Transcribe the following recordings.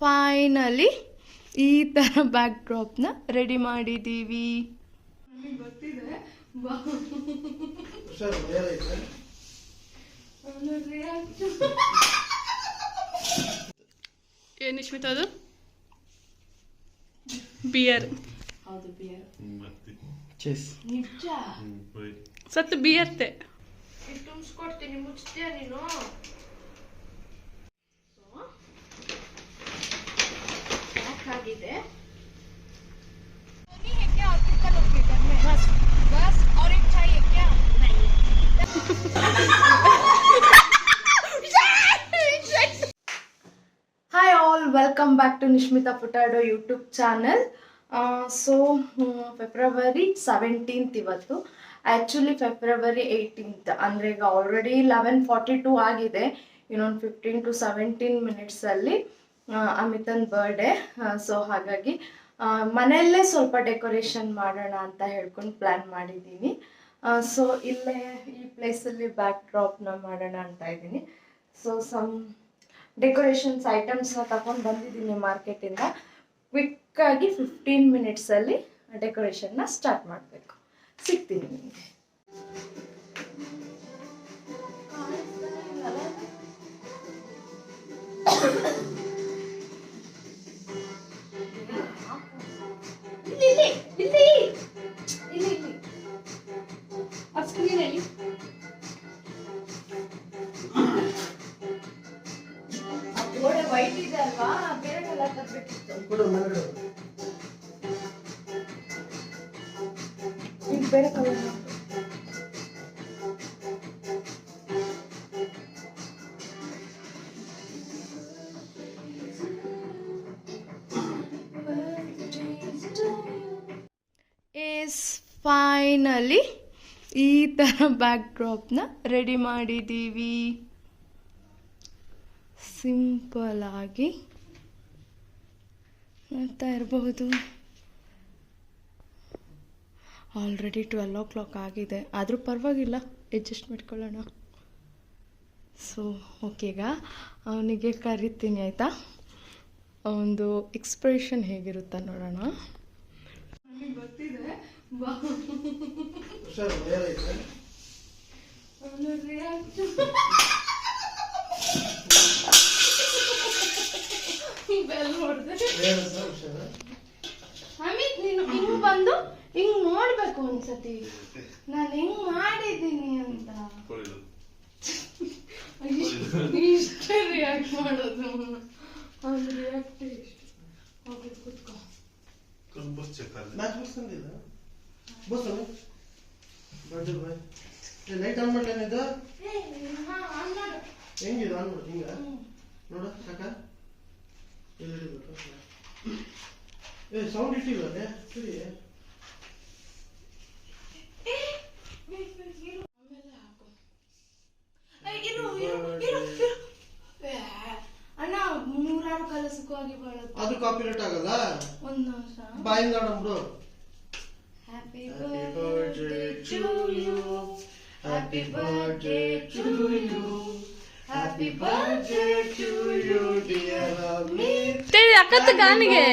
Finally ಈ ಥರ back ಡ್ರಾಪ್ನ ready ಮಾಡಿದ್ದೀವಿ. ಗೊತ್ತಿದೆ ಏನು ನಿಶ್ಮಿತ ಅದು ಬಿಯರ್. ಹೌದು ಬಿಯರ್. ನಿಜ ಸತ್ತು ಬಿಯರ್ತೆ ತುಂಬಿಸ್ಕೊಡ್ತೀನಿ, ಮುಚ್ತೀಯ ನೀನು? ಆಗಿದೆ Hi all, welcome back to Nishmita Putado YouTube channel. So February 17th ಇವತ್ತು. ಆ್ಯಕ್ಚುಲಿ ಫೆಬ್ರವರಿ 18th ಅಂದರೆ ಈಗ ಆಲ್ರೆಡಿ 11:42 ಆಗಿದೆ. ಇನ್ನೊಂದು 15 to 17 ಮಿನಿಟ್ಸಲ್ಲಿ ಅಮಿತನ್ ಬರ್ಡೇ. ಸೊ ಹಾಗಾಗಿ ಮನೆಯಲ್ಲೇ ಸ್ವಲ್ಪ ಡೆಕೋರೇಷನ್ ಮಾಡೋಣ ಅಂತ ಹೇಳ್ಕೊಂಡು ಪ್ಲ್ಯಾನ್ ಮಾಡಿದ್ದೀನಿ. ಸೊ ಇಲ್ಲೇ ಈ ಪ್ಲೇಸಲ್ಲಿ ಬ್ಯಾಕ್ ಡ್ರಾಪ್ನ ಮಾಡೋಣ ಅಂತ ಇದ್ದೀನಿ. ಸೊ ಸಮ್ ಡೆಕೋರೇಷನ್ಸ್ ಐಟಮ್ಸ್ನ ತಗೊಂಡು ಬಂದಿದ್ದೀನಿ ಮಾರ್ಕೆಟಿಂದ. ಕ್ವಿಕ್ಕಾಗಿ 15 ಮಿನಿಟ್ಸಲ್ಲಿ ಡೆಕೋರೇಷನ್ನ ಸ್ಟಾರ್ಟ್ ಮಾಡಬೇಕು. ಸಿಗ್ತೀನಿ ನಿಮಗೆ. ವೈಟ್ ಇದೆ ಅಲ್ವಾ, ಬೇರೆ ಕಲರ್ ತರಬೇಕಿತ್ತು. ಬೇರೆ ಕಲರ್ ಫೈನಲಿ ಈ ಥರ ಬ್ಯಾಕ್ ಡ್ರಾಪ್ನ ರೆಡಿ ಮಾಡಿದ್ದೀವಿ. ಸಿಂಪಲ್ ಆಗಿ ನೋಡ್ತಾ ಇರಬಹುದು. ಆಲ್ರೆಡಿ 12 o'clock ಆಗಿದೆ, ಆದರೂ ಪರವಾಗಿಲ್ಲ, ಅಡ್ಜಸ್ಟ್ ಮಾಡ್ಕೊಳ್ಳೋಣ. ಸೊ ಓಕೆಗ ಅವನಿಗೆ ಕರಿತೀನಿ ಆಯಿತಾ. ಒಂದು ಎಕ್ಸ್ಪ್ರೆಷನ್ ಹೇಗಿರುತ್ತೆ ನೋಡೋಣ. ನನಗೆ ಗೊತ್ತಿದೆ ಅಮಿತ್, ನೀನು ಹಿಂಗ್ ಬಂದು ಹಿಂಗ್ ನೋಡ್ಬೇಕು ಒಂದ್ಸತಿ ನಾನು ಹೆಂಗ್ ಮಾಡಿದ್ದೀನಿ ಅಂತ. ಇಷ್ಟೇ ರಿಯಾಕ್ಟ್ ಮಾಡೋದು, ಅವ್ನು ರಿಯಾಕ್ಟ್ ಇಷ್ಟು. ಹೋಗಿ ಕೂತ್ಕೋ. ಲೈಟ್ ಆನ್ ಮಾಡ್ಲೇನಿದ್ದು ಹೆಂಗಿದು? ಆನ್ ಮಾಡು, ಹಿಂಗ ನೋಡು ಸಾಕ. ಸೌಂಡ್ ಇಟ್ಟಿಲ್ಲ ಸರಿ. ಅಣ್ಣ 106 ಕಾಲ ಸುಖವಾಗಿ ಬಾಳುತ್ತೆ. ಅದು ಕಾಪಿರೈಟ್ ಆಗಲ್ಲ. ಒಂದು ನಿಮಿಷ ಬಾಯಿಂದ ಬಿಡು. Happy birthday to you, happy birthday to you, happy birthday to you dear Amit. तेरे अकत गानिगे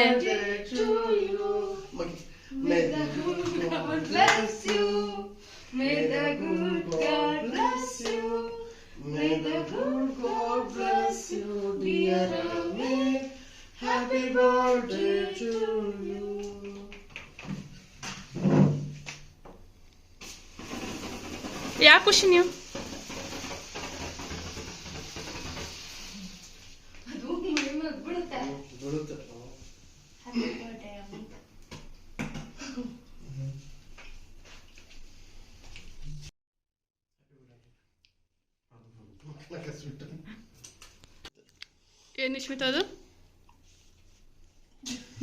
to you. May the good God bless you, may the good God bless you, may the good God bless you dear Amit. Happy birthday to you. ಯಾಕೆ ಖುಷಿ ನೀವು? ಅದು ಬಿಡುತ್ತೆ. Happy birthday Amit. ಏನು ನಿಶ್ಮಿತ ಅದು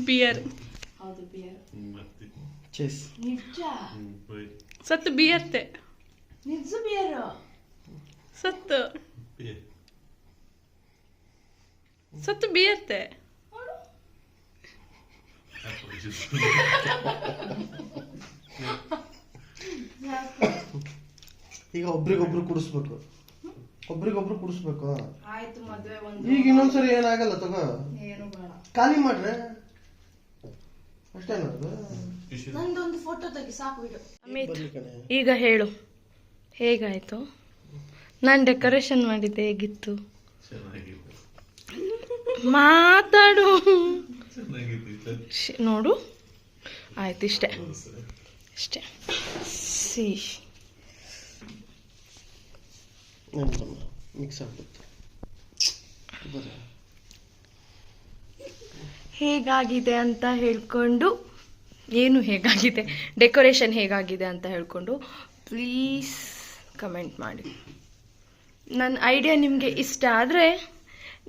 beer. ಹೌದು beer. ನಿಜ ಸತ್ತು ಬಿಯರ್ತೆ. ನಿಜ ಬಿಯರ್ ಸತ್ತು ಸತ್ತು ಬಿಯರ್ತೆ. ಈಗ ಒಬ್ರಿಗೊಬ್ರು ಕುಡಿಸ್ಬೇಕು. ಒಬ್ರಿಗೊಬ್ರು ಕುಡಿಸ್ಬೇಕು. ಆಯ್ತು ಮದ್ವೆ ಒಂದು. ಈಗ ಇನ್ನೊಂದ್ಸರಿ ಏನಾಗಲ್ಲ ತಗೋ. ಏನು ಬೇಡ. ಖಾಲಿ ಮಾಡ್ರೆ ಅಷ್ಟೇನದು. ನಂದೊಂದು ಫೋಟೋ ತೆಗಿ ಸಾಕು ಬಿಡು. ಅಮಿತ್ ಬರ್ಲಿ ಕಣೆ. ಈಗ ಹೇಳು ಹೇಗಾಯ್ತು? ನಾನು ಡೆಕೋರೇಷನ್ ಮಾಡಿದ್ದೆ ಹೇಗಿತ್ತು? ಮಾತಾಡು. ನೋಡು ಆಯ್ತು ಇಷ್ಟೇ ಅಷ್ಟೇ. ಸಿ ಮಿಕ್ಸ್ ಆಗ್ಬಿಟ್ಟು ಹೇಗಾಗಿದೆ ಅಂತ ಹೇಳ್ಕೊಂಡು, ಏನು ಹೇಗಾಗಿದೆ, ಡೆಕೋರೇಷನ್ ಹೇಗಾಗಿದೆ ಅಂತ ಹೇಳ್ಕೊಂಡು ಪ್ಲೀಸ್ ಕಮೆಂಟ್ ಮಾಡಿ. ನನ್ನ ಐಡಿಯಾ ನಿಮಗೆ ಇಷ್ಟ ಆದರೆ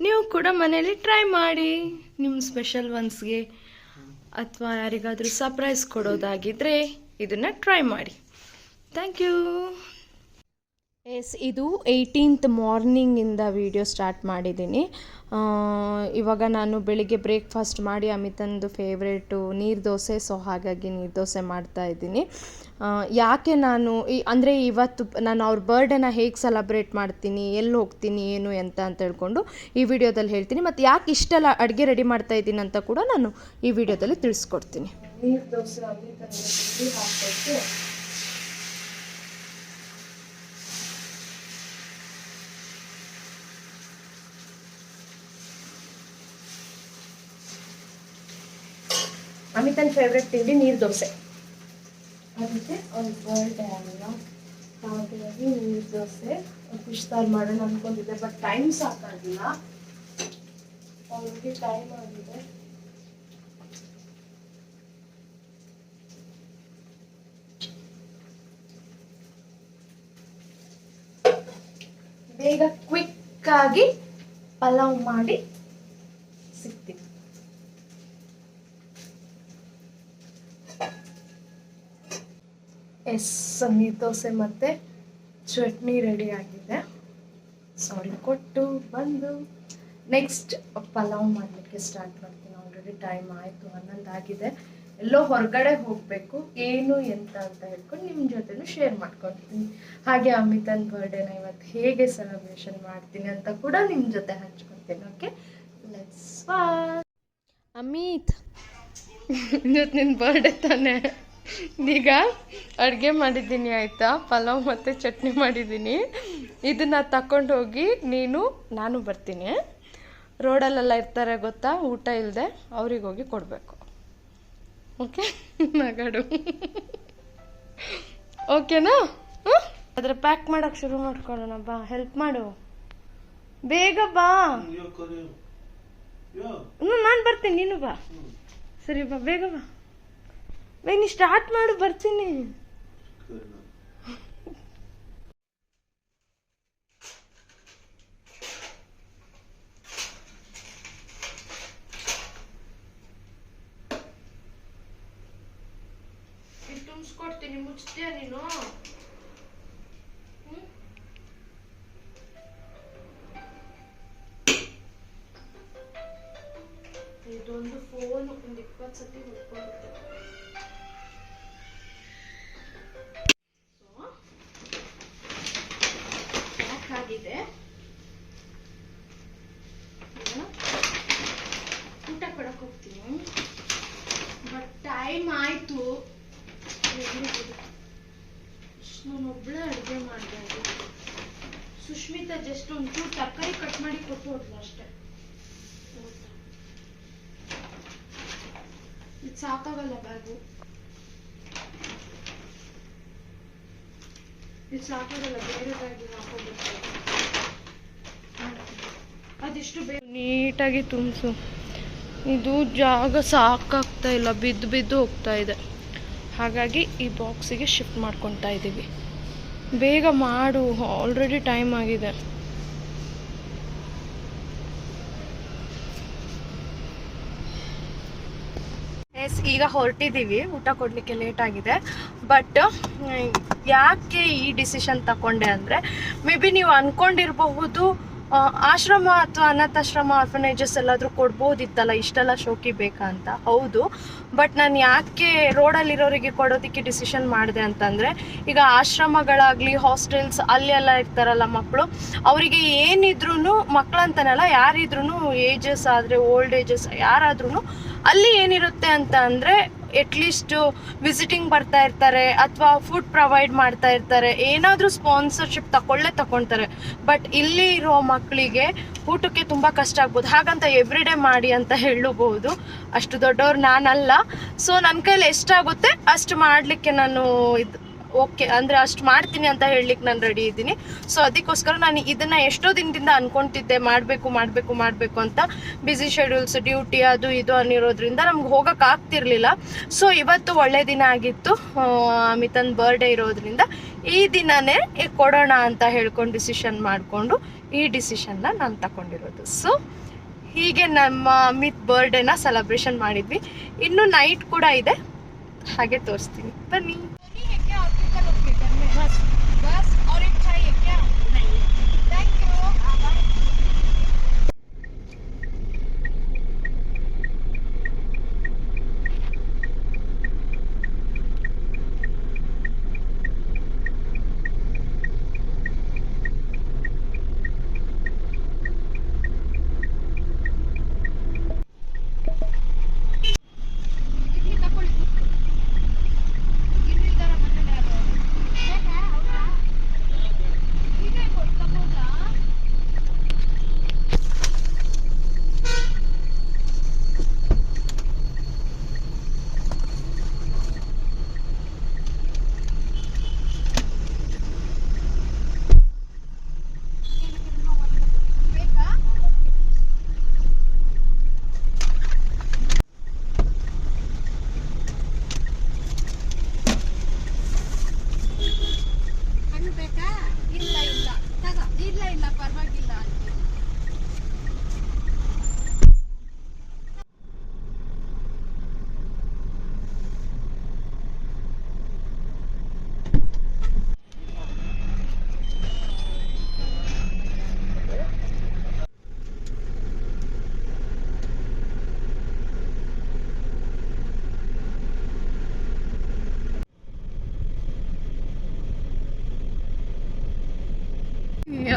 ನೀವು ಕೂಡ ಮನೇಲಿ ಟ್ರೈ ಮಾಡಿ. ನಿಮ್ಮ ಸ್ಪೆಷಲ್ ಒನ್ಸ್ಗೆ ಅಥವಾ ಯಾರಿಗಾದರೂ ಸರ್ಪ್ರೈಸ್ ಕೊಡೋದಾಗಿದ್ದರೆ ಇದನ್ನು ಟ್ರೈ ಮಾಡಿ. Thank you. ಎಸ್, ಇದು 18th ಮಾರ್ನಿಂಗಿಂದ ವಿಡಿಯೋ ಸ್ಟಾರ್ಟ್ ಮಾಡಿದ್ದೀನಿ. ಇವಾಗ ನಾನು ಬೆಳಿಗ್ಗೆ ಬ್ರೇಕ್ಫಾಸ್ಟ್ ಮಾಡಿ ಅಮಿತಂದು ಫೇವ್ರೇಟು ನೀರು ದೋಸೆ, ಸೊ ಹಾಗಾಗಿ ನೀರು ದೋಸೆ ಮಾಡ್ತಾಯಿದ್ದೀನಿ. ಯಾಕೆ ನಾನು ಅಂದರೆ ಇವತ್ತು ನಾನು ಅವ್ರ ಬರ್ಡೇನ ಹೇಗೆ ಸೆಲೆಬ್ರೇಟ್ ಮಾಡ್ತೀನಿ, ಎಲ್ಲಿ ಹೋಗ್ತೀನಿ, ಏನು ಅಂತ ಹೇಳ್ಕೊಂಡು ಈ ವಿಡಿಯೋದಲ್ಲಿ ಹೇಳ್ತೀನಿ. ಮತ್ತು ಯಾಕೆ ಇಷ್ಟೆಲ್ಲ ಅಡುಗೆ ರೆಡಿ ಮಾಡ್ತಾಯಿದ್ದೀನಿ ಅಂತ ಕೂಡ ನಾನು ಈ ವಿಡಿಯೋದಲ್ಲಿ ತಿಳಿಸ್ಕೊಡ್ತೀನಿ. ನೀರು ದೋಸೆ ಹಾಕಬೇಕು. ಅಮಿತನ ಫೇವ್ರೆಟ್ ತಿಂಡಿ ನೀರು ದೋಸೆ. ಅದಕ್ಕೆ ಅವ್ರ ಬರ್ಡೇ ಅಲ್ಲ, ಹಾಗಾಗಿ ನೀರು ದೋಸೆ ಫಿಶ್ ಸಾರು ಮಾಡೋಣ ಅಂದ್ಕೊಂಡಿದ್ದೆ. ಬಟ್ ಟೈಮ್ ಸಾಕಾಗಿಲ್ಲ, ಅವ್ರಿಗೆ ಟೈಮ್ ಆಗಿದೆ. ಬೇಗ ಕ್ವಿಕ್ ಆಗಿ ಪಲಾವ್ ಮಾಡಿ ಸಿಗ್ತೀವಿ. ಎಸ್, ನೀರು ದೋಸೆ ಮತ್ತು ಚಟ್ನಿ ರೆಡಿ ಆಗಿದೆ. ಸಾರಿ ಕೊಟ್ಟು ಬಂದು ನೆಕ್ಸ್ಟ್ ಪಲಾವ್ ಮಾಡಲಿಕ್ಕೆ ಸ್ಟಾರ್ಟ್ ಮಾಡ್ತೀನಿ. ಆಲ್ರೆಡಿ ಟೈಮ್ ಆಯಿತು, 11 ಆಗಿದೆ. ಎಲ್ಲೋ ಹೊರಗಡೆ ಹೋಗಬೇಕು, ಏನು ಎಂತ ಅಂತ ಹೇಳ್ಕೊಂಡು ನಿಮ್ಮ ಜೊತೆನೂ ಶೇರ್ ಮಾಡ್ಕೊಳ್ತೀನಿ. ಹಾಗೆ ಅಮಿತನ ಬರ್ಡೇನ ಇವತ್ತು ಹೇಗೆ ಸೆಲೆಬ್ರೇಷನ್ ಮಾಡ್ತೀನಿ ಅಂತ ಕೂಡ ನಿಮ್ಮ ಜೊತೆ ಹಂಚ್ಕೊತೀನಿ. Okay, let's start. ಅಮಿತ್, ಇವತ್ತು ನಿನ್ನ ಬರ್ಡೇ ತಾನೆ. ಈಗ ಅಡುಗೆ ಮಾಡಿದ್ದೀನಿ ಆಯಿತಾ, ಪಲಾವ್ ಮತ್ತು ಚಟ್ನಿ ಮಾಡಿದ್ದೀನಿ. ಇದನ್ನು ತಗೊಂಡು ಹೋಗಿ ನಾನು ಬರ್ತೀನಿ. ರೋಡಲ್ಲೆಲ್ಲ ಇರ್ತಾರೆ ಗೊತ್ತಾ, ಊಟ ಇಲ್ಲದೆ, ಅವ್ರಿಗೆ ಹೋಗಿ ಕೊಡಬೇಕು. ಓಕೆ, ನಗಾಡು. ಓಕೆನಾ? ಅದ್ರ ಪ್ಯಾಕ್ ಮಾಡೋಕ್ಕೆ ಶುರು ಮಾಡ್ಕೊಳ್ಳೋಣ. ಬಾ, ಹೆಲ್ಪ್ ಮಾಡು, ಬೇಗ ಬಾ. ನಾನು ಬರ್ತೀನಿ, ನೀನು ಬಾ. ಸರಿ ಬಾ, ಬೇಗ ಬಾ. ನೀ ಸ್ಟಾರ್ಟ್ ಮಾಡು, ಬರ್ತೀನಿ. ತುಂಬಿಸ್ಕೊಡ್ತೀನಿ, ಮುಚ್ತೀಯ ನೀನು? ಇದೊಂದು ಫೋನು ಒಂದು 20 ಸತಿ ಹುಡ್ಕೊಳ್ಳುತ್ತೆ. ಆಗಿದೆ, ಊಟ ಕೊಡಕ್ಕೆ ಹೋಗ್ತೀನಿ. ಬಟ್ ಟೈಮ್ ಆಯ್ತು. ನಾನು ಒಬ್ಳೆ ಅಡುಗೆ ಮಾಡಿದೆ. ಸುಷ್ಮಿತಾ ಜಸ್ಟ್ ಒಂಚೂರು ತರಕಾರಿ ಕಟ್ ಮಾಡಿ ಕೊಟ್ಟು ಹೋದ್ಲು ಅಷ್ಟೇ. ಇದು ಸಾಕಾಗಲ್ಲ ಬ್ಯಾಗು, ಇದು ಸಾಕಾಗಲ್ಲ. ಬೇರೆ ಬ್ಯಾಗ್ ಹಾಕೋಬೇಕು. ಅದಿಷ್ಟು ನೀಟಾಗಿ ತುಂಬಿಸು. ಇದು ಜಾಗ ಸಾಕಾಗ್ತಾ ಇಲ್ಲ, ಬಿದ್ದು ಹೋಗ್ತಾ ಇದೆ. ಹಾಗಾಗಿ ಈ ಬಾಕ್ಸಿಗೆ ಶಿಫ್ಟ್ ಮಾಡ್ಕೊತಾ ಇದ್ದೀವಿ. ಬೇಗ ಮಾಡು, ಆಲ್ರೆಡಿ ಟೈಮ್ ಆಗಿದೆ. ಎಸ್, ಈಗ ಹೊರಟಿದ್ದೀವಿ. ಊಟ ಕೊಡಲಿಕ್ಕೆ ಲೇಟ್ ಆಗಿದೆ. ಬಟ್ ಯಾಕೆ ಈ ಡಿಸಿಷನ್ ತಗೊಂಡೆ ಅಂದರೆ, ಮೇ ಬಿ ನೀವು ಅಂದ್ಕೊಂಡಿರಬಹುದು ಆಶ್ರಮ ಅಥವಾ ಅನಾಥಾಶ್ರಮ ಆರ್ಫನೇಜಸ್ ಎಲ್ಲಾದರೂ ಕೊಡ್ಬೋದಿತ್ತಲ್ಲ, ಇಷ್ಟೆಲ್ಲ ಶೋಕಿ ಬೇಕಾ ಅಂತ. ಹೌದು, ಬಟ್ ನಾನು ಯಾಕೆ ರೋಡಲ್ಲಿರೋರಿಗೆ ಕೊಡೋದಕ್ಕೆ ಡಿಸಿಷನ್ ಮಾಡಿದೆ ಅಂತಂದರೆ, ಈಗ ಆಶ್ರಮಗಳಾಗಲಿ ಹಾಸ್ಟೆಲ್ಸ್ ಅಲ್ಲಿ ಎಲ್ಲ ಇರ್ತಾರಲ್ಲ ಮಕ್ಕಳು, ಅವರಿಗೆ ಏನಿದ್ರು ಮಕ್ಕಳಂತನಲ್ಲ, ಯಾರಿದ್ರು ಏಜಸ್ ಆದರೆ ಓಲ್ಡ್ ಏಜಸ್ ಯಾರಾದ್ರೂ ಅಲ್ಲಿ ಏನಿರುತ್ತೆ ಅಂತ ಅಂದರೆ ಅಟ್ಲೀಸ್ಟ್ ವಿಸಿಟಿಂಗ್ ಬರ್ತಾ ಇರ್ತಾರೆ ಅಥವಾ ಫುಡ್ ಪ್ರೊವೈಡ್ ಮಾಡ್ತಾ ಇರ್ತಾರೆ, ಏನಾದರೂ ಸ್ಪಾನ್ಸರ್ಶಿಪ್ ತಗೊಳ್ತಾರೆ. ಬಟ್ ಇಲ್ಲಿ ಇರೋ ಮಕ್ಕಳಿಗೆ ಊಟಕ್ಕೆ ತುಂಬ ಕಷ್ಟ ಆಗ್ಬೋದು. ಹಾಗಂತ ಎವ್ರಿಡೇ ಮಾಡಿ ಅಂತ ಹೇಳಬಹುದು, ಅಷ್ಟು ದೊಡ್ಡವ್ರು ನಾನಲ್ಲ. ಸೊ ನನ್ನ ಕೈಲಿ ಎಷ್ಟಾಗುತ್ತೆ ಅಷ್ಟು ಮಾಡಲಿಕ್ಕೆ ನಾನು ಓಕೆ ಅಂದರೆ ಅಷ್ಟು ಮಾಡ್ತೀನಿ ಅಂತ ಹೇಳಲಿಕ್ಕೆ ನಾನು ರೆಡಿ ಇದ್ದೀನಿ. ಸೊ ಅದಕ್ಕೋಸ್ಕರ ನಾನು ಇದನ್ನು ಎಷ್ಟೋ ದಿನದಿಂದ ಅನ್ಕೊತಿದ್ದೆ, ಮಾಡಬೇಕು ಅಂತ. ಬ್ಯುಸಿ ಶೆಡ್ಯೂಲ್ಸ್, ಡ್ಯೂಟಿ ಅದು ಇದು ಅನ್ನಿರೋದ್ರಿಂದ ನಮ್ಗೆ ಹೋಗೋಕೆ ಆಗ್ತಿರ್ಲಿಲ್ಲ. ಸೊ ಇವತ್ತು ಒಳ್ಳೆ ದಿನ ಆಗಿತ್ತು, ಅಮಿತನ್ ಬರ್ಡೇ ಇರೋದ್ರಿಂದ ಈ ದಿನನೇ ಕೊಡೋಣ ಅಂತ ಹೇಳ್ಕೊಂಡು ಡಿಸಿಷನ್ ಮಾಡಿಕೊಂಡು ಈ ಡಿಸಿಷನ್ನ ನಾನು ತಗೊಂಡಿರೋದು. ಸೊ ಹೀಗೆ ನಮ್ಮ ಅಮಿತ್ ಬರ್ಡೇನ ಸೆಲೆಬ್ರೇಷನ್ ಮಾಡಿದ್ವಿ. ಇನ್ನು ನೈಟ್ ಕೂಡ ಇದೆ, ಹಾಗೆ ತೋರಿಸ್ತೀನಿ, ಬನ್ನಿ. बस और एक चाहिए क्या? नहीं, थैंक यू.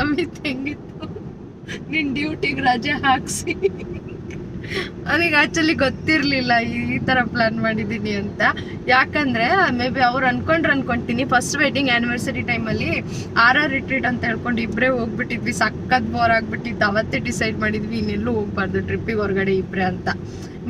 ಅಮಿತ್ ಹೆಂಗಿತ್ತು ನಿನ್ ಡ್ಯೂಟಿಗೆ ರಜೆ ಹಾಕ್ಸಿ? ನನಗೆ ಆಕ್ಚುಲಿ ಗೊತ್ತಿರಲಿಲ್ಲ ಈ ಥರ ಪ್ಲಾನ್ ಮಾಡಿದ್ದೀನಿ ಅಂತ. ಯಾಕಂದರೆ ಮೇ ಬಿ ಅವ್ರು ಅನ್ಕೊಂತೀನಿ ಫಸ್ಟ್ ವೆಡ್ಡಿಂಗ್ ಆ್ಯನಿವರ್ಸರಿ ಟೈಮಲ್ಲಿ RR ರಿಟ್ರೀಟ್ ಅಂತ ಹೇಳ್ಕೊಂಡು ಇಬ್ಬರೇ ಹೋಗ್ಬಿಟ್ಟಿದ್ವಿ, ಸಖತ್ ಬೋರ್ ಆಗಿಬಿಟ್ಟಿತ್ತು. ಅವತ್ತೇ ಡಿಸೈಡ್ ಮಾಡಿದ್ವಿ ಇನ್ನೆಲ್ಲೂ ಹೋಗ್ಬಾರ್ದು ಟ್ರಿಪ್ಪಿಗೆ ಹೊರಗಡೆ ಇಬ್ಬರೇ ಅಂತ.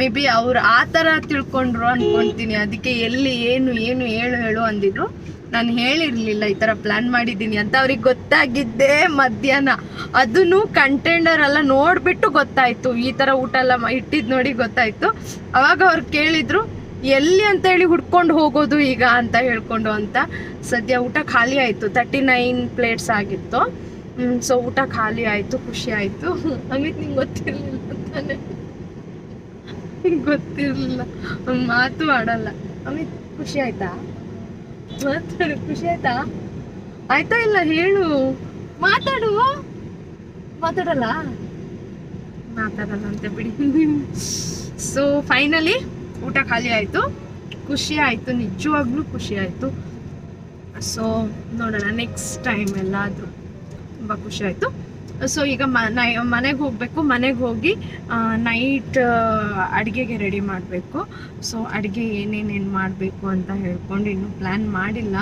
ಮೇ ಬಿ ಅವ್ರು ಆ ಥರ ತಿಳ್ಕೊಂಡ್ರು ಅನ್ಕೊತೀನಿ. ಅದಕ್ಕೆ ಎಲ್ಲಿ ಏನು ಹೇಳು ಅಂದಿದ್ರು. ನಾನು ಹೇಳಿರಲಿಲ್ಲ ಈ ಥರ ಪ್ಲ್ಯಾನ್ ಮಾಡಿದ್ದೀನಿ ಅಂತ. ಅವ್ರಿಗೆ ಗೊತ್ತಾಗಿದ್ದೆ ಮಧ್ಯಾಹ್ನ, ಅದನ್ನು ಕಂಟೈನರ್ ಎಲ್ಲ ನೋಡಿಬಿಟ್ಟು ಗೊತ್ತಾಯಿತು. ಈ ಥರ ಊಟ ಎಲ್ಲ ಇಟ್ಟಿದ್ದು ನೋಡಿ ಗೊತ್ತಾಯಿತು. ಅವಾಗ ಅವ್ರು ಕೇಳಿದರು ಎಲ್ಲಿ ಅಂತೇಳಿ ಹುಡ್ಕೊಂಡು ಹೋಗೋದು ಈಗ ಅಂತ ಹೇಳ್ಕೊಂಡು ಅಂತ. ಸದ್ಯ ಊಟ ಖಾಲಿ ಆಯಿತು, 39 ಪ್ಲೇಟ್ಸ್ ಆಗಿತ್ತು. ಸೊ ಊಟ ಖಾಲಿ ಆಯಿತು, ಖುಷಿ ಆಯಿತು. ಅಮಿತ್ ನಿಂಗೆ ಗೊತ್ತಿರಲಿಲ್ಲ ತಾನೆ? ಗೊತ್ತಿರಲಿಲ್ಲ, ಮಾತು ಆಡಲ್ಲ. ಅಮಿತ್ ಖುಷಿ ಆಯ್ತಾ? ಮಾತಾಡು, ಖುಷಿ ಆಯ್ತಾ? ಆಯ್ತಾ ಇಲ್ಲ ಹೇಳು, ಮಾತಾಡಲ್ಲ ಅಂತೆ ಬಿಡಿ. ಸೊ ಫೈನಲಿ ಊಟ ಖಾಲಿ ಆಯಿತು, ಖುಷಿ ಆಯಿತು, ನಿಜವಾಗ್ಲೂ ಖುಷಿ ಆಯಿತು. ಸೊ ನೋಡೋಣ ನೆಕ್ಸ್ಟ್ ಟೈಮ್ ಎಲ್ಲಾದರೂ. ತುಂಬ ಖುಷಿ ಆಯಿತು. ಸೊ ಈಗ ಮನೆಗೆ ಹೋಗಬೇಕು. ಮನೆಗೆ ಹೋಗಿ ನೈಟ್ ಅಡುಗೆಗೆ ರೆಡಿ ಮಾಡಬೇಕು. ಸೊ ಅಡುಗೆ ಏನೇನೇನು ಮಾಡಬೇಕು ಅಂತ ಹೇಳ್ಕೊಂಡು ಇನ್ನೂ ಪ್ಲ್ಯಾನ್ ಮಾಡಿಲ್ಲ.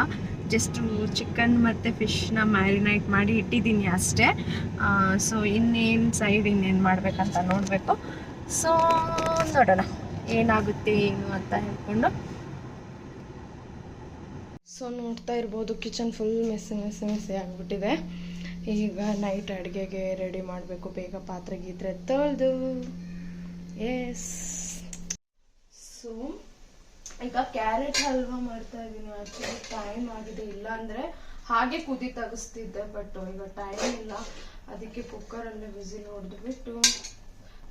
ಜಸ್ಟು ಚಿಕನ್ ಮತ್ತು ಫಿಶ್ನ ಮ್ಯಾರಿನೇಟ್ ಮಾಡಿ ಇಟ್ಟಿದ್ದೀನಿ ಅಷ್ಟೇ. ಸೊ ಇನ್ನೇನು ಮಾಡಬೇಕಂತ ನೋಡಬೇಕು. ಸೊ ನೋಡೋಣ ಏನಾಗುತ್ತೆ ಏನು ಅಂತ ಹೇಳ್ಕೊಂಡು. ಸೊ ನೋಡ್ತಾ ಇರ್ಬೋದು ಕಿಚನ್ ಫುಲ್ ಮೆಸ್ಸಿ ಆಗಿಬಿಟ್ಟಿದೆ. ಈಗ ನೈಟ್ ಅಡುಗೆಗೆ ರೆಡಿ ಮಾಡಬೇಕು. ಬೇಗ ಪಾತ್ರೆ ಗೀತ್ರೆ ತೊಳೆದು. ಎಸ್, ಸೊ ಈಗ ಕ್ಯಾರೆಟ್ ಹಲ್ವಾ ಮಾಡ್ತಾ ಇದ್ದೀನಿ. ಆ್ಯಕ್ಚುಲಿ ಟೈಮ್ ಆಗಿದೆ, ಇಲ್ಲ ಅಂದರೆ ಹಾಗೆ ಕುದಿ ತೆಗಿಸ್ತಿದ್ದೆ. ಬಟ್ ಈಗ ಟೈಮ್ ಇಲ್ಲ, ಅದಕ್ಕೆ ಕುಕ್ಕರಲ್ಲೇ ವಿಸಿಲ್ ಹೊಡೆದ್ಬಿಟ್ಟು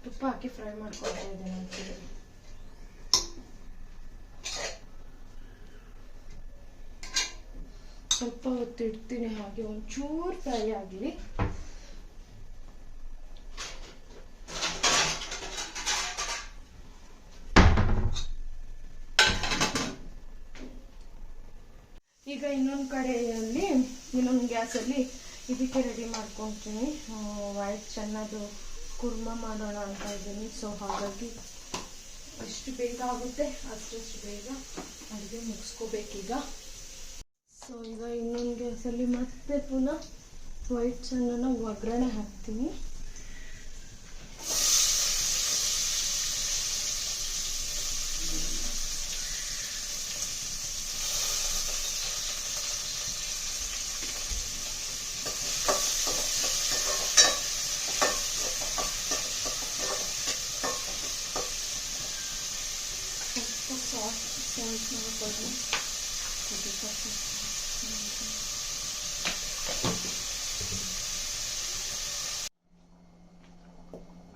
ತುಪ್ಪ ಹಾಕಿ ಫ್ರೈ ಮಾಡ್ಕೊಳ್ತಾ ಇದ್ದೀನಿ. ಆ್ಯಕ್ಚುಲಿ ಸ್ವಲ್ಪ ಹೊತ್ತು ಇಡ್ತೀನಿ, ಹಾಗೆ ಒಂಚೂರು ಫ್ರೈ ಆಗಲಿ. ಈಗ ಇನ್ನೊಂದು ಕಡೆಯಲ್ಲಿ ಇನ್ನೊಂದು ಗ್ಯಾಸಲ್ಲಿ ಇದಕ್ಕೆ ರೆಡಿ ಮಾಡ್ಕೊತೀನಿ. ವೈಟ್ ಚೆನ್ನದು ಕುರ್ಮಾ ಮಾಡೋಣ ಅಂತ ಇದ್ದೀನಿ. ಸೊ ಹಾಗಾಗಿ ಎಷ್ಟು ಬೇಗ ಆಗುತ್ತೆ ಅಷ್ಟು ಬೇಗ ಅಡುಗೆ ಮುಗಿಸ್ಕೋಬೇಕೀಗ. ಸೊ ಈಗ ಇನ್ನೊಂದು ಗ್ಯಾಸಲ್ಲಿ ಮತ್ತೆ ಪುನಃ ವೈಟ್ ಚೆನ್ನನ ಒಗ್ಗರಣೆ ಹಾಕ್ತೀನಿ.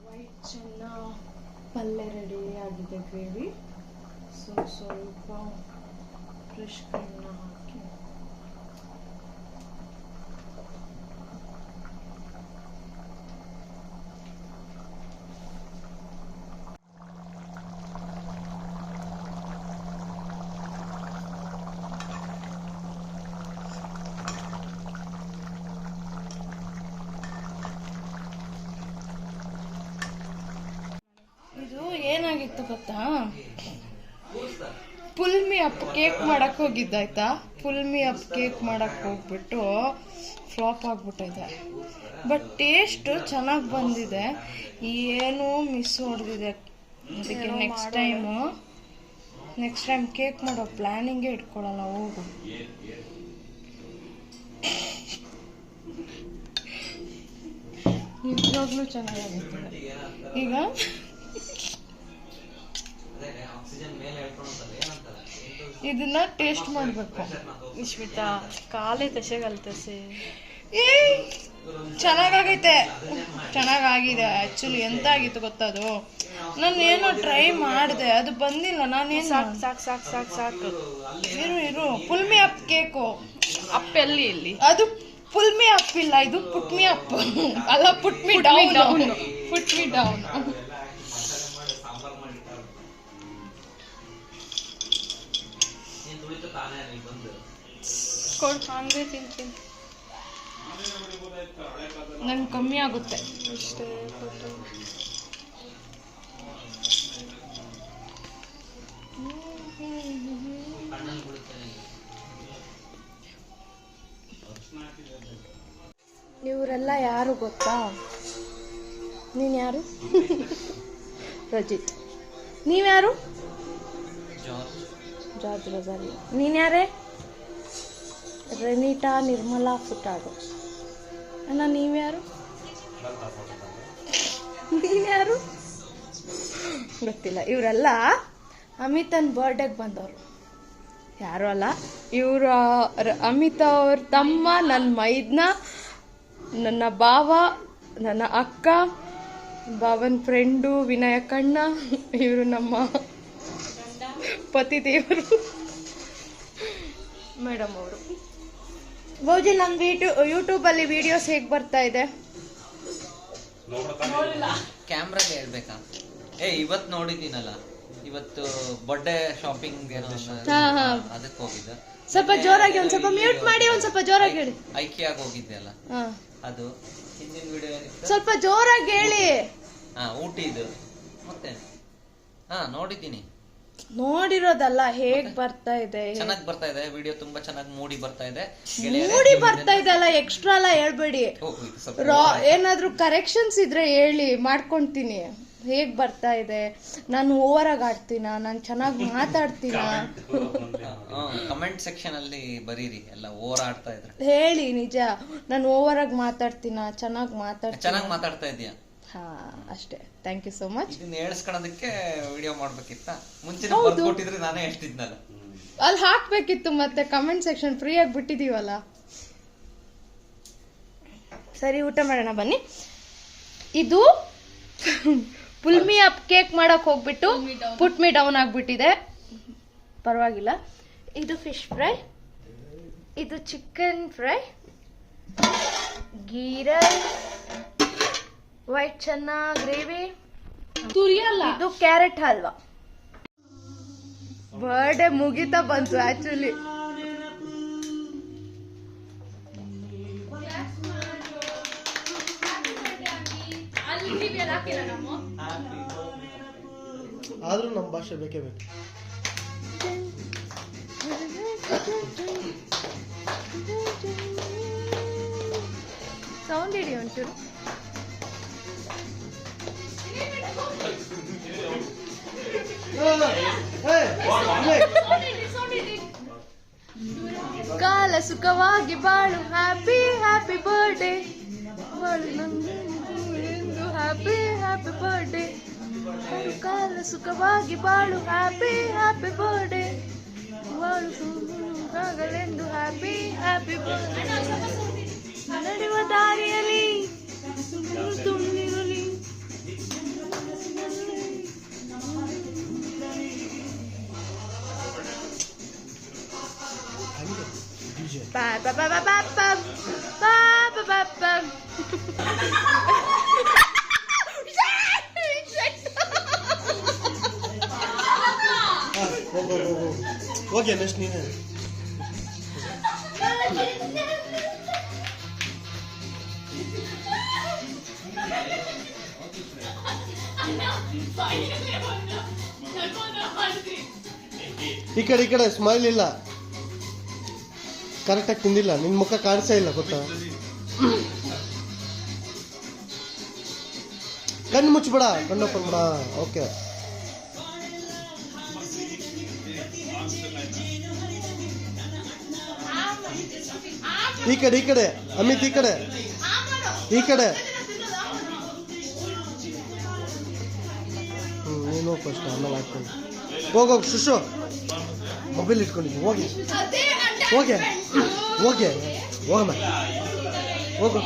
ವೈಟ್ ಚೆನ್ನ ಪಲ್ಯ ರೆಡಿ ಆಗಿದೆ, ಗ್ರೇವಿ. ಸೊ ಸ್ವಲ್ಪ ಫ್ರೆಶ್ ಕ್ರೀಮ್ನ ಹಾಕಿ ಏನಾಗಿತ್ತು ಗೊತ್ತಾ, ಫುಲ್ ಮೀ ಅಪ್ ಕೇಕ್ ಮಾಡಕ್ ಹೋಗಿದ್ದಾಯ್ತಾ. ಫುಲ್ ಮೀ ಅಪ್ ಕೇಕ್ ಮಾಡಕ್ ಹೋಗ್ಬಿಟ್ಟು ಫ್ಲಾಪ್ ಆಗ್ಬಿಟ್ಟಿದೆ. ಬಟ್ ಟೇಸ್ಟ್ ಚೆನ್ನಾಗಿ ಬಂದಿದೆ, ಏನೋ ಮಿಸ್ ಹೊಡೆದಿದೆ. ಅದಕ್ಕೆ ನೆಕ್ಸ್ಟ್ ಟೈಮ್ ಕೇಕ್ ಮಾಡೋ ಪ್ಲಾನಿಂಗೇ ಇಟ್ಕೊಳ್ಳಲ್ಲ. ಹೋಗು, ನಿಜವಾಗ್ಲೂ ಚೆನ್ನಾಗಿರುತ್ತೆ. ಈಗ ಇದನ್ನ ಟೇಸ್ಟ್ ಮಾಡ್ಬೇಕು. ನಿಶ್ಮಿತಾ ಕಾಲೇ ತಸೆಗಲ್ತಸೆ ಚೆನ್ನಾಗಾಗಿದೆ. ಆಕ್ಚುಲಿ ಎಂತ ಆಗಿತ್ತು ಗೊತ್ತದು, ನಾನು ಏನೋ ಟ್ರೈ ಮಾಡಿದೆ, ಅದು ಬಂದಿಲ್ಲ. ನಾನೇನು ಸಾಕು ಇರು full me up cake. Up ಇಲ್ಲಿ ಅದು ಫುಲ್ ಮೀ ಅಪ್ ಇಲ್ಲ, ಇದು ಪುಟ್ ಮೀ ಅಪ್ ಅಲ್ಲ, ಪುಟ್ ಮೀ ಡೌನ್. ಹಂಗೆ ತಿಂತೀನಿ, ನಂಗೆ ಕಮ್ಮಿ ಆಗುತ್ತೆ ಅಷ್ಟೇ. ಇವರೆಲ್ಲ ಯಾರು ಗೊತ್ತಾ? ನೀನು ಯಾರು? ರಜಿತ್. ನೀವ್ಯಾರು? ಜಾರ್ಜ್ ರಜಾರಿ. ನೀನ್ಯಾರೇ? ರೆನಿಟಾ ನಿರ್ಮಲಾ ಫುಟಾಡು. ಅಣ್ಣ ನೀವ್ಯಾರು? ನೀನ್ಯಾರು ಗೊತ್ತಿಲ್ಲ. ಇವರೆಲ್ಲ ಅಮಿತನ್ ಬರ್ಡೇಗೆ ಬಂದವರು. ಯಾರು ಅಲ್ಲ, ಇವರು ಅಮಿತಾ ಅವ್ರ ತಮ್ಮ, ನನ್ನ ಮೈದ್ನ, ನನ್ನ ಭಾವ, ನನ್ನ ಅಕ್ಕ, ಭಾವನ ಫ್ರೆಂಡು ವಿನಯ ಕಣ್ಣ. ಇವರು ನಮ್ಮ ಪತಿದೇವರು, ಮೇಡಮ್ ಅವರು. ಬೌಜಿ, ನಮ್ಮ ಯೂಟ್ಯೂಬಲ್ಲಿ ವಿಡಿಯೋಸ್ ಹೇಗೆ ಬರ್ತಾ ಇದೆ? ಕ್ಯಾಮ್ರಾಗೆ ಹೇಳ್ಬೇಕಾ? ಇವತ್ತು ನೋಡಿದ್ದೀನಲ್ಲ, ಇವತ್ತು ಬರ್ಡೇ ಶಾಪಿಂಗ್ ಏನೋ ಅದಕ್ಕೆ ಹೋಗಿದ್ದೆ. ಸ್ವಲ್ಪ ಜೋರಾಗಿ, ಒಂದ್ ಸ್ವಲ್ಪ ಮ್ಯೂಟ್ ಮಾಡಿ, ಒಂದ್ ಸ್ವಲ್ಪ ಜೋರಾಗಿ ಹೇಳಿ. ಐಕಿಯಾಗಿ ಹೋಗಿದ್ದೆ ಅಲ್ಲ, ಅದು ಹಿಂದಿನ ವಿಡಿಯೋ ಸ್ವಲ್ಪ ಜೋರಾಗಿ ಹೇಳಿ. ಊಟಿದು ಮತ್ತೆ ನೋಡಿದ್ದೀನಿ. ನೋಡಿರೋದಲ್ಲ, ಹೇಗ್ ಬರ್ತಾ ಇದೆ? ಚೆನ್ನಾಗಿ ಬರ್ತಾ ಇದೆ ವಿಡಿಯೋ, ತುಂಬಾ ಚೆನ್ನಾಗಿ ಮೂಡಿ ಬರ್ತಾ ಇದೆ. ಅಲ್ಲ, ಎಕ್ಸ್ಟ್ರಾ ಎಲ್ಲ ಹೇಳ್ಬೇಡಿ. ಏನಾದ್ರೂ ಕರೆಕ್ಷನ್ಸ್ ಇದ್ರೆ ಹೇಳಿ, ಮಾಡ್ಕೊಂತೀನಿ. ಹೇಗ್ ಬರ್ತಾ ಇದೆ? ನಾನು ಓವರ್ ಆಗಿ ಆಡ್ತೀನ? ನಾನು ಚೆನ್ನಾಗಿ ಮಾತಾಡ್ತೀನ? ಕಮೆಂಟ್ ಸೆಕ್ಷನ್ ಅಲ್ಲಿ ಬರೀರಿ, ಎಲ್ಲ ಓವರ್ ಆಡ್ತಾ ಇದ್ರೆ ಹೇಳಿ. ನಿಜ, ನಾನು ಓವರ್ ಆಗಿ ಮಾತಾಡ್ತೀನ? ಚೆನ್ನಾಗಿ ಮಾತಾಡ್ತಾ ಇದೀಯಾ? ಹಾ, ಅಷ್ಟೇ. Thank you so much. ಇದನ್ನ ಹೇಳ್ಸ್ಕೊಳೋದಕ್ಕೆ ವಿಡಿಯೋ ಮಾಡ್ಬೇಕಿತ್ತ? ಮುಂಚೆ ಬರ್ಕೊಟ್ಟಿದ್ರೆ ನಾನೇ ಹೇಳ್ತಿದ್ನಲ್ಲ. ಅಲ್ಲಿ ಹಾಕ್ಬೇಕಿತ್ತು, ಮತ್ತೆ ಕಮೆಂಟ್ ಸೆಕ್ಷನ್ ಫ್ರೀ ಆಗಿ ಬಿಟ್ಟಿದೀವಲ್ಲ. ಸರಿ, ಊಟ ಮಾಡೋಣ ಬನ್ನಿ. ಇದು ಫುಲ್ ಮೀ ಅಪ್ ಕೇಕ್ ಮಾಡಕ್ ಹೋಗ್ಬಿಟ್ಟು ಪುಟ್ ಮೀ ಡೌನ್ ಆಗ್ಬಿಟ್ಟಿದೆ. ಪರವಾಗಿಲ್ಲ. ಇದು ಫಿಶ್ ಫ್ರೈ, ಇದು chicken fry, ghee rice, white chana gravy, ಇದು ಕ್ಯಾರೆಟ್ ಹಲ್ವಾ. ಬರ್ಡೇ ಮುಗಿತಾ ಬಂತು ಆಕ್ಚುಲಿ. ಆದ್ರೂ ನಮ್ಮ ಭಾಷೆ ಬೇಕೇ ಬೇಕು. ಸೌಂಡ್ ಇಡಿ ಒಂಚೂರು. ಕಾಲ ಸುಖವಾಗಿ ಬಾಳು, happy happy birthday happy happy birthday. ಕಾಲ ಸುಖವಾಗಿ ಬಾಳು, ಹ್ಯಾಪಿ ಹ್ಯಾಪಿ ಬರ್ಡೇ ಬಾಳು ಹ್ಯಾಪಿ ಹ್ಯಾಪಿ ಬರ್ಡೇ. ನಡೆಯುವ ದಾರಿಯಲ್ಲಿ ತುಂಬಿರಲಿ. Ba ba ba ba ba ba ba ba ba ba. Okay next ನೀನು. ಈ ಕಡೆ ಸ್ಮೈಲ್ ಇಲ್ಲ, ಕರೆಕ್ಟಾಗಿ ತಿಂದಿಲ್ಲ, ನಿನ್ನ ಮುಖ ಕಾಣಿಸೇ ಇಲ್ಲ ಗೊತ್ತಾ. ಕಣ್ಣು ಮುಚ್ಚಿಬಿಡ, ಕಣ್ಣು ಓಪನ್ ಬಿಡ. ಓಕೆ ಈ ಕಡೆ ಅಮಿತ್, ಈ ಕಡೆ ನೀನು ಫಸ್ಟ್ ಆಮೇಲೆ ಹಾಕೊಂಡು ಹೋಗೋಗಿ. ಶುಶು ಮೊಬೈಲ್ ಇಟ್ಕೊಂಡಿದ್ದೀನಿ, ಹೋಗಿ ಹೋಗಮ್ಮ ಹೋಗು.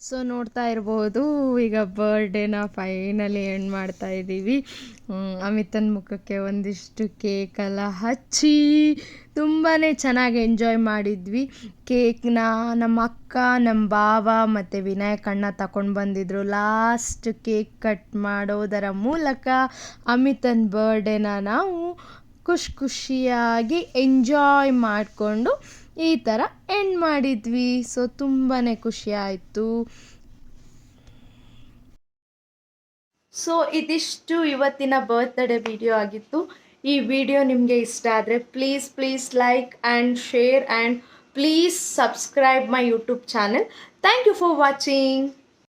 ಸೊ ನೋಡ್ತಾ ಇರ್ಬೋದು, ಈಗ ಬರ್ಡೇನ ಫೈನಲಿ ಎಂಡ್ ಮಾಡ್ತಾ ಇದ್ದೀವಿ. ಅಮಿತನ ಮುಖಕ್ಕೆ ಒಂದಿಷ್ಟು ಕೇಕೆಲ್ಲ ಹಚ್ಚಿ ತುಂಬಾ ಚೆನ್ನಾಗಿ ಎಂಜಾಯ್ ಮಾಡಿದ್ವಿ. ಕೇಕ್ನ ನಮ್ಮ ಅಕ್ಕ, ನಮ್ಮ ಭಾವ ಮತ್ತು ವಿನಾಯಕ್ ಅಣ್ಣ ತಗೊಂಡು ಬಂದಿದ್ರು. ಲಾಸ್ಟ್ ಕೇಕ್ ಕಟ್ ಮಾಡೋದರ ಮೂಲಕ ಅಮಿತನ ಬರ್ಡೇನ ನಾವು ಖುಷಿಯಾಗಿ ಎಂಜಾಯ್ ಮಾಡಿಕೊಂಡು ಈ ಥರ ಎಂಡ್ ಮಾಡಿದ್ವಿ. ಸೊ ತುಂಬಾ ಖುಷಿ ಆಯಿತು. ಸೊ ಇದಿಷ್ಟು ಇವತ್ತಿನ ಬರ್ತ್ಡೇ ವಿಡಿಯೋ ಆಗಿತ್ತು. ಈ ವಿಡಿಯೋ ನಿಮಗೆ ಇಷ್ಟ ಆದರೆ please like and share and please subscribe my YouTube channel. Thank you for watching.